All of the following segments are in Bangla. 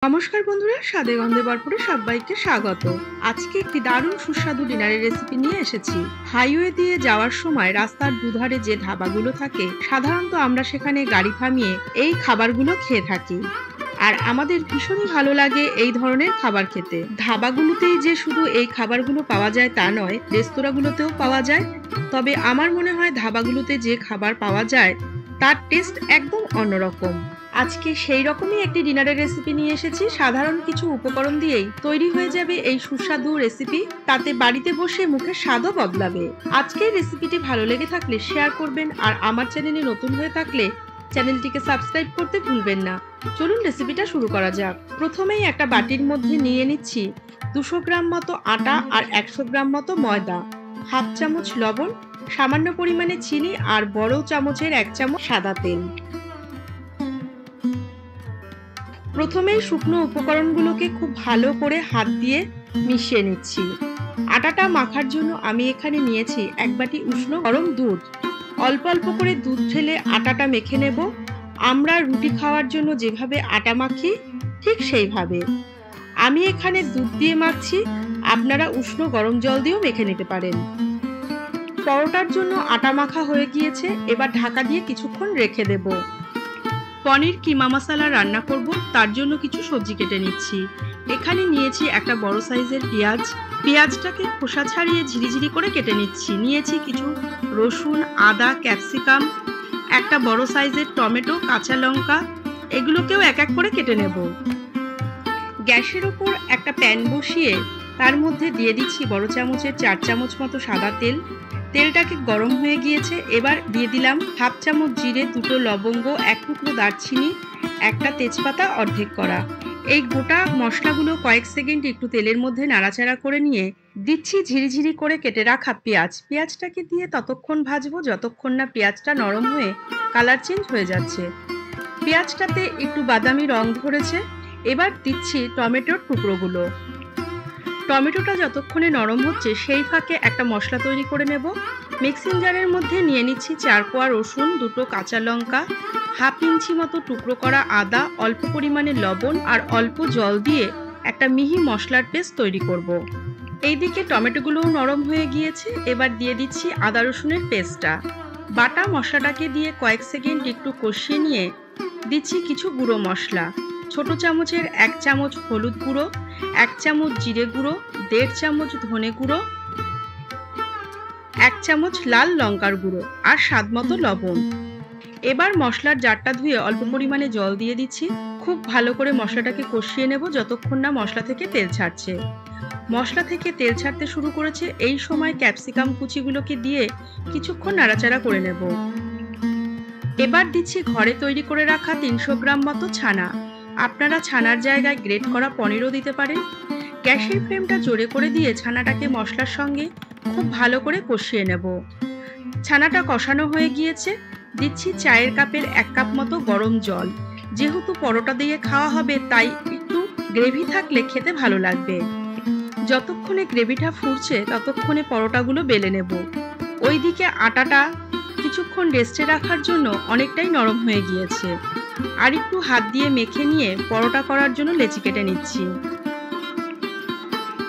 নমস্কার বন্ধুরা, স্বাদে গন্ধে ভরপুরে সবাইকে স্বাগত। আজকে একটি দারুণ সুস্বাদু ডিনারের রেসিপি নিয়ে এসেছি। হাইওয়ে দিয়ে যাওয়ার সময় রাস্তার দুধারে যে ধাবাগুলো থাকে, সাধারণত আমরা সেখানে গাড়ি থামিয়ে এই খাবারগুলো খেয়ে থাকি। আর আমাদের ভীষণই ভালো লাগে এই ধরনের খাবার খেতে। ধাবাগুলোতেই যে শুধু এই খাবারগুলো পাওয়া যায় তা নয়, রেস্তোরাঁগুলোতেও পাওয়া যায়। তবে আমার মনে হয় ধাবাগুলোতে যে খাবার পাওয়া যায় তার টেস্ট একদম অন্যরকম। আজকে সেই রকমই একটি ডিনারের রেসিপি নিয়ে এসেছি। সাধারণ কিছু উপকরণ দিয়েই তৈরি হয়ে যাবে এই সুস্বাদু রেসিপি। তাতে বাড়িতে বসে মুখের স্বাদও বদলাবে। আজকের রেসিপিটি ভালো লেগে থাকলে শেয়ার করবেন, আর আমার চ্যানেলে নতুন হয়ে থাকলে চ্যানেলটিকে সাবস্ক্রাইব করতে ভুলবেন না। চলুন রেসিপিটা শুরু করা যাক। প্রথমেই একটা বাটির মধ্যে নিয়ে নিচ্ছি 200 গ্রাম মতো আটা আর 100 গ্রাম মতো ময়দা, হাফ চামচ লবণ, সামান্য পরিমাণে চিনি আর বড় চামচের 1 চামচ সাদা তেল। প্রথমেই শুকনো উপকরণগুলোকে খুব ভালো করে হাত দিয়ে মিশিয়ে নিচ্ছি। আটাটা মাখার জন্য আমি এখানে নিয়েছি 1 বাটি উষ্ণ গরম দুধ। অল্প অল্প করে দুধ ঢেলে আটাটা মেখে নেব। আমরা রুটি খাওয়ার জন্য যেভাবে আটা মাখি ঠিক সেইভাবে। আমি এখানে দুধ দিয়ে মাখছি, আপনারা উষ্ণ গরম জল দিয়েও মেখে নিতে পারেন। পরোটার জন্য আটা মাখা হয়ে গিয়েছে, এবার ঢাকা দিয়ে কিছুক্ষণ রেখে দেব। পনির কিমা মশলা রান্না করব, তার জন্য কিছু সবজি কেটে নিচ্ছি। এখানে নিয়েছি একটা বড় সাইজের পেঁয়াজ। পেঁয়াজটাকে খোসা ছাড়িয়ে ঝিরিঝিরি করে কেটে নিচ্ছি। নিয়েছি কিছু রসুন, আদা, ক্যাপসিকাম, একটা বড় সাইজের টমেটো, কাঁচা লঙ্কা, এগুলোকেও এক এক করে কেটে নেব। গ্যাসের উপর একটা প্যান বসিয়ে তার মধ্যে দিয়ে দিচ্ছি বড় চামচের 4 চামচ মতো সাদা তেল। তেলটাকে গরম হয়ে গিয়েছে, এবার দিয়ে দিলাম হাফ চামচ জিরে, 2টো লবঙ্গ, 1 টুকরো দারচিনি, একটা তেজপাতা অর্ধেক করা। এই গোটা মশলাগুলো কয়েক সেকেন্ড একটু তেলের মধ্যে নাড়াচাড়া করে নিয়ে দিচ্ছি ঝিরিঝিরি করে কেটে রাখা পেঁয়াজ। পেঁয়াজটাকে দিয়ে ততক্ষণ ভাজবো যতক্ষণ না পেঁয়াজটা নরম হয়ে কালার চেঞ্জ হয়ে যাচ্ছে। পেঁয়াজটাতে একটু বাদামি রং ধরেছে। এবার দিচ্ছি টমেটোর টুকরোগুলো। টমেটোটা যতক্ষণে নরম হচ্ছে সেই ফাঁকে একটা মশলা তৈরি করে নেব। মিক্সিং জারের মধ্যে নিয়ে নিচ্ছি 4 কোয়া রসুন, 2টো কাঁচা লঙ্কা, হাফ ইঞ্চি মতো টুকরো করা আদা, অল্প পরিমাণে লবণ আর অল্প জল দিয়ে একটা মিহি মশলার পেস্ট তৈরি করব। এইদিকে টমেটোগুলোও নরম হয়ে গিয়েছে, এবার দিয়ে দিচ্ছি আদা রসুনের পেস্টটা। বাটা মশলাটাকে দিয়ে কয়েক সেকেন্ড একটু কষিয়ে নিয়ে দিচ্ছি কিছু গুঁড়ো মশলা। ছোট চামচের 1 চামচ হলুদ গুঁড়ো, 1 চামচ জিরে গুঁড়ো, 1.5 চামচ ধনে গুঁড়ো, 1 চামচ লাল লঙ্কার গুঁড়ো আর স্বাদ মতো লবণ। এবার মশলার জারটা ধুয়ে অল্প পরিমাণে জল দিয়ে দিচ্ছি। খুব ভালো করে মশলাটাকে কষিয়ে নেব যতক্ষণ না মশলা থেকে তেল ছাড়ছে। মশলা থেকে তেল ছাড়তে শুরু করেছে, এই সময় ক্যাপসিকাম কুচিগুলোকে দিয়ে কিছুক্ষণ নাড়াচাড়া করে নেব। এবার দিচ্ছি ঘরে তৈরি করে রাখা 300 গ্রাম মতো ছানা। আপনারা ছানার জায়গায় গ্রেট করা পনিরও দিতে পারেন। গ্যাসের ফ্লেমটা জোরে করে দিয়ে ছানাটাকে মশলার সঙ্গে খুব ভালো করে কষিয়ে নেব। ছানাটা কষানো হয়ে গিয়েছে, দিচ্ছি চায়ের কাপের 1 কাপ মতো গরম জল। যেহেতু পরোটা দিয়ে খাওয়া হবে তাই একটু গ্রেভি থাকলে খেতে ভালো লাগবে। যতক্ষণে গ্রেভিটা ফুটছে ততক্ষণে পরোটাগুলো বেলে নেব। ওইদিকে আটাটা কিছুক্ষণ রেস্টে রাখার জন্য অনেকটাই নরম হয়ে গিয়েছে। আর একটু হাত দিয়ে মেখে নিয়ে পরোটা করার জন্য লেচি কেটে নিচ্ছি।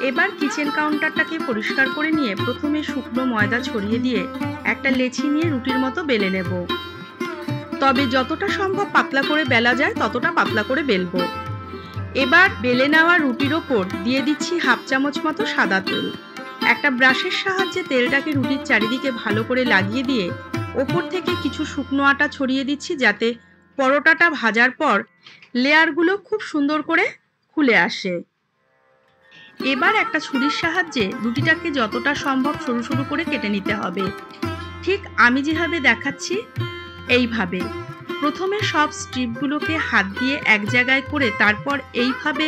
এবার কিচেন কাউন্টারটাকে পরিষ্কার করে নিয়ে প্রথমে শুকনো ময়দা ছড়িয়ে দিয়ে একটা লেচি নিয়ে রুটির মতো বেলে নেব। তবে যতটা সম্ভব পাতলা করে বেলা যায় ততটা পাতলা করে বেলবো। এবার বেলে নেওয়া রুটির ওপর দিয়ে দিচ্ছি হাফ চামচ মতো সাদা তেল। একটা ব্রাশের সাহায্যে তেলটাকে রুটির চারিদিকে ভালো করে লাগিয়ে দিয়ে ওপর থেকে কিছু শুকনো আটা ছড়িয়ে দিচ্ছি, যাতে পরোটাটা ভাজার পর লেয়ারগুলো খুব সুন্দর করে খুলে আসে। এবার একটা ছুরির সাহায্যে রুটিটাকে যতটা সম্ভব সরু সরু করে কেটে নিতে হবে। ঠিক আমি যেভাবে দেখাচ্ছি এইভাবে। প্রথমে সব স্ট্রিপগুলোকে হাত দিয়ে এক জায়গায় করে তারপর এইভাবে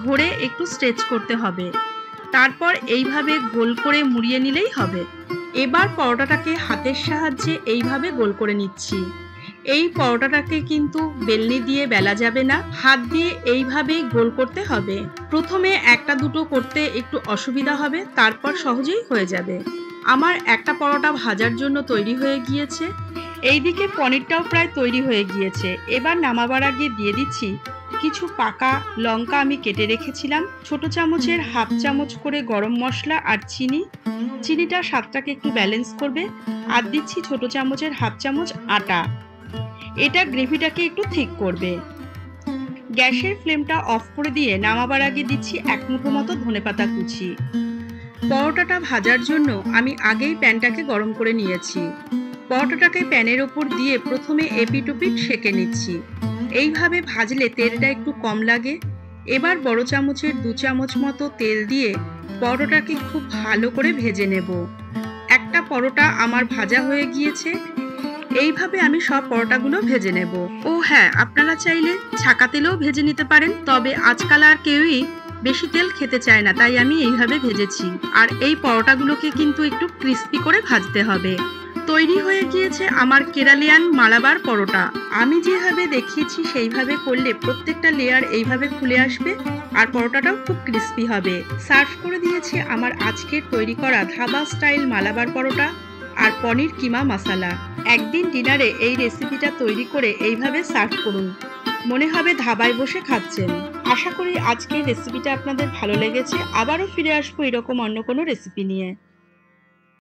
ধরে একটু স্ট্রেচ করতে হবে। তারপর এইভাবে গোল করে মুড়িয়ে নিলেই হবে। এবার পরোটাটাকে হাতের সাহায্যে এইভাবে গোল করে নিচ্ছি। এই পরোটাটাকে কিন্তু বেলনি দিয়ে বেলা যাবে না, হাত দিয়ে এইভাবেই গোল করতে হবে। প্রথমে একটা দুটো করতে একটু অসুবিধা হবে, তারপর সহজেই হয়ে যাবে। আমার একটা পরোটা ভাজার জন্য তৈরি হয়ে গিয়েছে। এইদিকে পনিরটাও প্রায় তৈরি হয়ে গিয়েছে। এবার নামাবার আগে দিয়ে দিচ্ছি কিছু পাকা লঙ্কা আমি কেটে রেখেছিলাম, ছোট চামচের হাফ চামচ করে গরম মশলা আর চিনিটা স্বাদটাকে একটু ব্যালেন্স করবে। আর দিচ্ছি ছোট চামচের হাফ চামচ আটা, এটা গ্রেভিটাকে একটু ঠিক করবে। গ্যাসের ফ্লেমটা অফ করে দিয়ে নামাবার আগে দিচ্ছি 1 মুঠো মতো ধনেপাতা কুচি। পরোটাটা ভাজার জন্য আমি আগেই প্যানটাকে গরম করে নিয়েছি। পরোটাটাকে প্যানের ওপর দিয়ে প্রথমে এপিট ওপিট সেঁকে নিচ্ছি। এইভাবে ভাজলে তেলটা একটু কম লাগে। এবার বড় চামচের 2 চামচ মতো তেল দিয়ে পরোটাটাকে খুব ভালো করে ভেজে নেব। একটা পরোটা আমার ভাজা হয়ে গিয়েছে। এইভাবে আমি সব পরোটাগুলো ভেজে নেব। ও হ্যাঁ, আপনারা চাইলে ছাঁকা তেলেও ভেজে নিতে পারেন, তবে আজকাল আর কেউই বেশি তেল খেতে চায় না, তাই আমি এইভাবে ভেজেছি। আর এই পরোটাগুলোকে কিন্তু একটু ক্রিস্পি করে ভাজতে হবে। তৈরি হয়ে গিয়েছে আমার কেরালিয়ান মালাবার পরোটা। আমি যেভাবে দেখিয়েছি সেইভাবে করলে প্রত্যেকটা লেয়ার এইভাবে খুলে আসবে আর পরোটাটাও খুব ক্রিস্পি হবে। সার্ভ করে দিয়েছি আমার আজকের তৈরি করা ধাবা স্টাইল মালাবার পরোটা আর পনির কিমা মশালা। একদিন ডিনারে এই রেসিপিটা তৈরি করে এইভাবে সার্ভ করুন, মনে হবে ধাবায় বসে খাচ্ছেন। আশা করি আজকের রেসিপিটা আপনাদের ভালো লেগেছে। আবারও ফিরে আসবো এরকম অন্য কোনো রেসিপি নিয়ে।